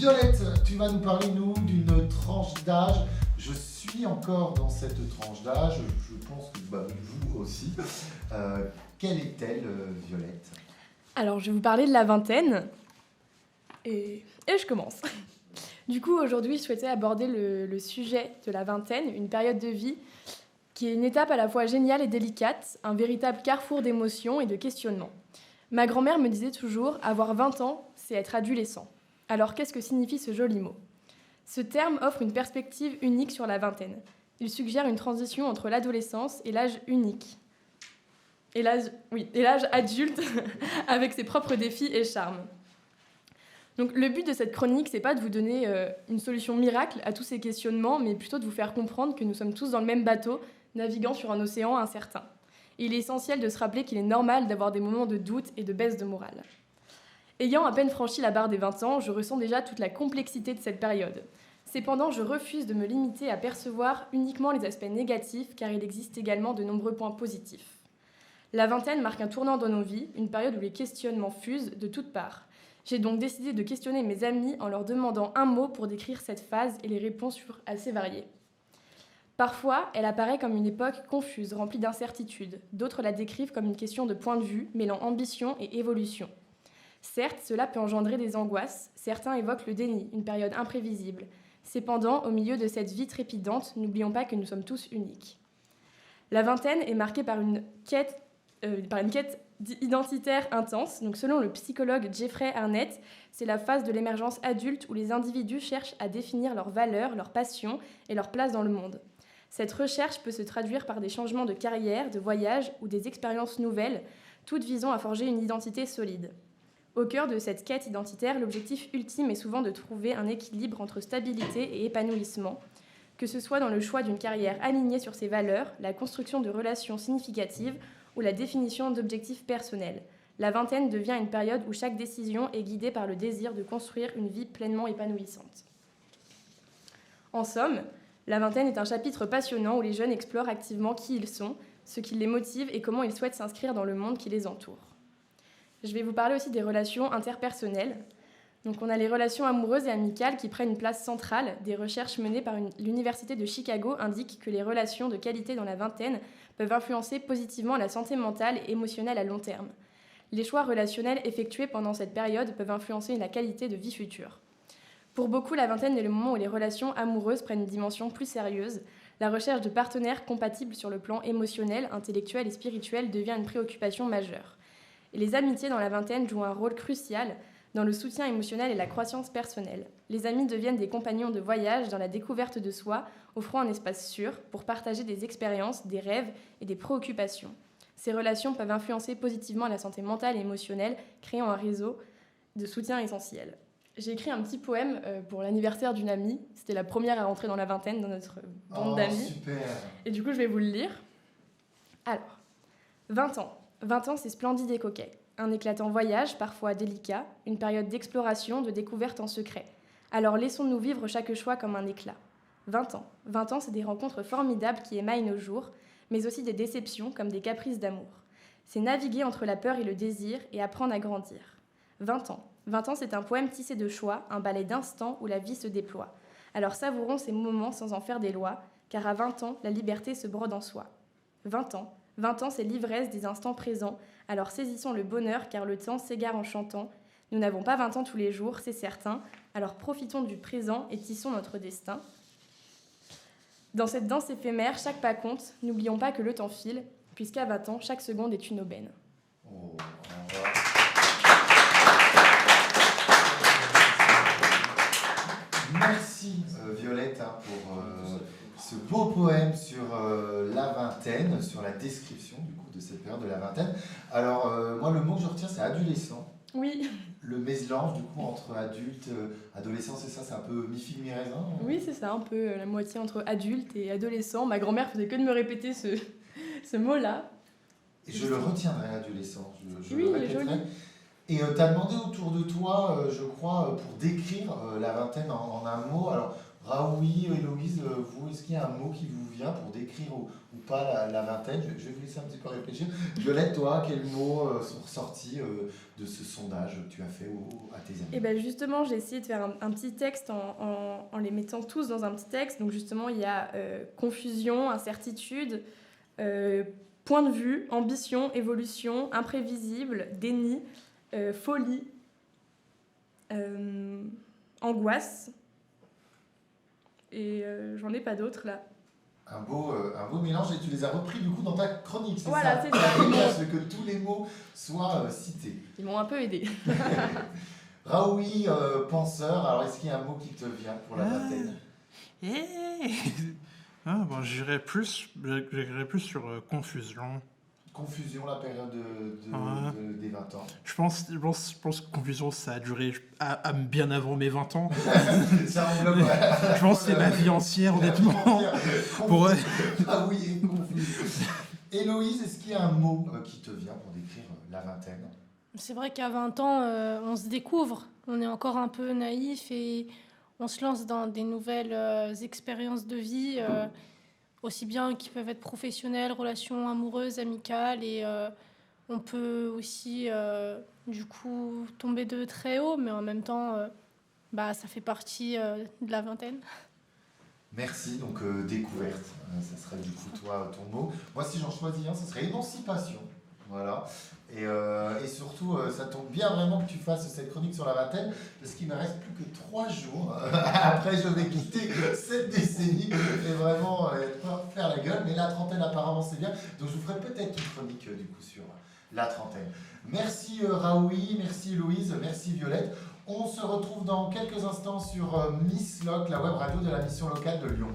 Violette, tu vas nous parler, nous, d'une tranche d'âge. Je suis encore dans cette tranche d'âge, je pense que vous aussi. Quelle est-elle, Violette ? Alors, je vais vous parler de la vingtaine. Et je commence. Du coup, aujourd'hui, je souhaitais aborder le sujet de la vingtaine, une période de vie qui est une étape à la fois géniale et délicate, un véritable carrefour d'émotions et de questionnements. Ma grand-mère me disait toujours, avoir 20 ans, c'est être adolescent. Alors, qu'est-ce que signifie ce joli mot ? Ce terme offre une perspective unique sur la vingtaine. Il suggère une transition entre l'adolescence et l'âge unique. Et l'âge adulte, avec ses propres défis et charmes. Donc, le but de cette chronique, c'est pas de vous donner une solution miracle à tous ces questionnements, mais plutôt de vous faire comprendre que nous sommes tous dans le même bateau, naviguant sur un océan incertain. Et il est essentiel de se rappeler qu'il est normal d'avoir des moments de doute et de baisse de morale. Ayant à peine franchi la barre des 20 ans, je ressens déjà toute la complexité de cette période. Cependant, je refuse de me limiter à percevoir uniquement les aspects négatifs, car il existe également de nombreux points positifs. La vingtaine marque un tournant dans nos vies, une période où les questionnements fusent de toutes parts. J'ai donc décidé de questionner mes amis en leur demandant un mot pour décrire cette phase et les réponses furent assez variées. Parfois, elle apparaît comme une époque confuse, remplie d'incertitudes. D'autres la décrivent comme une question de point de vue, mêlant ambition et évolution. Certes, cela peut engendrer des angoisses. Certains évoquent le déni, une période imprévisible. Cependant, au milieu de cette vie trépidante, n'oublions pas que nous sommes tous uniques. La vingtaine est marquée par une quête identitaire intense. Donc, selon le psychologue Jeffrey Arnett, c'est la phase de l'émergence adulte où les individus cherchent à définir leurs valeurs, leurs passions et leur place dans le monde. Cette recherche peut se traduire par des changements de carrière, de voyage ou des expériences nouvelles, toutes visant à forger une identité solide. Au cœur de cette quête identitaire, l'objectif ultime est souvent de trouver un équilibre entre stabilité et épanouissement, que ce soit dans le choix d'une carrière alignée sur ses valeurs, la construction de relations significatives ou la définition d'objectifs personnels. La vingtaine devient une période où chaque décision est guidée par le désir de construire une vie pleinement épanouissante. En somme, la vingtaine est un chapitre passionnant où les jeunes explorent activement qui ils sont, ce qui les motive et comment ils souhaitent s'inscrire dans le monde qui les entoure. Je vais vous parler aussi des relations interpersonnelles. Donc on a les relations amoureuses et amicales qui prennent une place centrale. Des recherches menées par l'Université de Chicago indiquent que les relations de qualité dans la vingtaine peuvent influencer positivement la santé mentale et émotionnelle à long terme. Les choix relationnels effectués pendant cette période peuvent influencer la qualité de vie future. Pour beaucoup, la vingtaine est le moment où les relations amoureuses prennent une dimension plus sérieuse. La recherche de partenaires compatibles sur le plan émotionnel, intellectuel et spirituel devient une préoccupation majeure. Et les amitiés dans la vingtaine jouent un rôle crucial dans le soutien émotionnel et la croissance personnelle. Les amis deviennent des compagnons de voyage dans la découverte de soi, offrant un espace sûr pour partager des expériences, des rêves et des préoccupations. Ces relations peuvent influencer positivement la santé mentale et émotionnelle, créant un réseau de soutien essentiel. J'ai écrit un petit poème pour l'anniversaire d'une amie. C'était la première à rentrer dans la vingtaine dans notre bande d'amis. Super. Et du coup, je vais vous le lire. Alors, 20 ans. 20 ans, c'est splendide et coquet. Un éclatant voyage, parfois délicat, une période d'exploration, de découverte en secret. Alors laissons-nous vivre chaque choix comme un éclat. 20 ans. 20 ans, c'est des rencontres formidables qui émaillent nos jours, mais aussi des déceptions comme des caprices d'amour. C'est naviguer entre la peur et le désir et apprendre à grandir. 20 ans. 20 ans, c'est un poème tissé de choix, un ballet d'instants où la vie se déploie. Alors savourons ces moments sans en faire des lois, car à 20 ans, la liberté se brode en soi. 20 ans. 20 ans, c'est l'ivresse des instants présents, alors saisissons le bonheur car le temps s'égare en chantant. Nous n'avons pas 20 ans tous les jours, c'est certain, alors profitons du présent et tissons notre destin. Dans cette danse éphémère, chaque pas compte, n'oublions pas que le temps file, puisqu'à 20 ans, chaque seconde est une aubaine. Oh, merci Violette pour ce beau poème sur la vingtaine, sur la description du coup de cette période de la vingtaine. Alors moi le mot que je retiens c'est adolescent. Oui. Le mélange du coup entre adulte, adolescent, c'est ça, c'est un peu mi-figue mi-raisin. Oui, c'est ça, un peu la moitié entre adulte et adolescent. Ma grand-mère faisait que de me répéter ce mot-là. Et je le retiendrai, adolescent, je oui, le répéterai. joli. Et tu as demandé autour de toi, je crois, pour décrire la vingtaine en un mot. Alors, Raoui, Héloïse, vous, est-ce qu'il y a un mot qui vous vient pour décrire ou pas la vingtaine? Je vais vous laisser un petit peu réfléchir. Violette, toi, quels mots sont ressortis de ce sondage que tu as fait à tes amis? Et bien justement, j'ai essayé de faire un petit texte en les mettant tous dans un petit texte. Donc justement, il y a confusion, incertitude, point de vue, ambition, évolution, imprévisible, déni, folie, angoisse. Et j'en ai pas d'autres là. Un beau mélange, et tu les as repris du coup dans ta chronique, c'est Voilà, ça? c'est ça. Je veux que tous les mots soient cités. Ils m'ont un peu aidé. Raoui, penseur, alors est-ce qu'il y a un mot qui te vient pour la vingtaine? Bon, j'irais plus sur confusion. Confusion, la période des 20 ans. Je pense que confusion, ça a duré bien avant mes 20 ans. Ça englobe, ouais. Je pense que c'est ma vie entière, honnêtement. Pour... Ah oui, et confusion. Héloïse, est-ce qu'il y a un mot qui te vient pour décrire la vingtaine? C'est vrai qu'à 20 ans, on se découvre. On est encore un peu naïf et on se lance dans des nouvelles expériences de vie, aussi bien qui peuvent être professionnelles, relations amoureuses, amicales. Et on peut aussi, du coup, tomber de très haut, mais en même temps, ça fait partie de la vingtaine. Merci, donc découverte, ça serait du coup toi ton mot. Moi si j'en choisis un, ce serait émancipation, voilà. Et surtout, ça tombe bien vraiment que tu fasses cette chronique sur la vingtaine, parce qu'il ne me reste plus que 3 jours. Après je vais quitter cette décennie et vraiment pas faire la gueule, mais la trentaine apparemment c'est bien, donc je vous ferai peut-être une chronique du coup sur la trentaine. Merci Raoui, merci Héloïse, merci Violette. On se retrouve dans quelques instants sur Miss Loc, la web radio de la mission locale de Lyon.